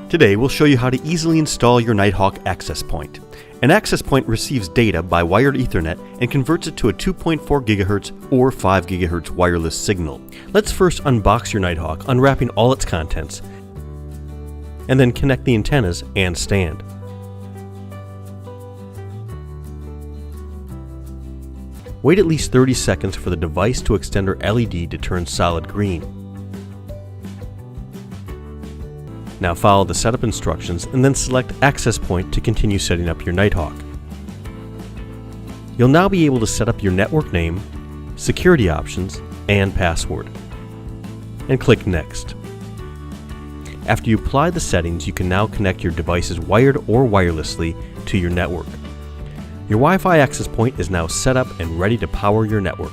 Today we'll show you how to easily install your Nighthawk access point. An access point receives data by wired Ethernet and converts it to a 2.4 GHz or 5 GHz wireless signal. Let's first unbox your Nighthawk, unwrapping all its contents, and then connect the antennas and stand. Wait at least 30 seconds for the device to extender LED to turn solid green. Now follow the setup instructions and then select Access Point to continue setting up your Nighthawk. You'll now be able to set up your network name, security options, and password. And click Next. After you apply the settings, you can now connect your devices wired or wirelessly to your network. Your Wi-Fi access point is now set up and ready to power your network.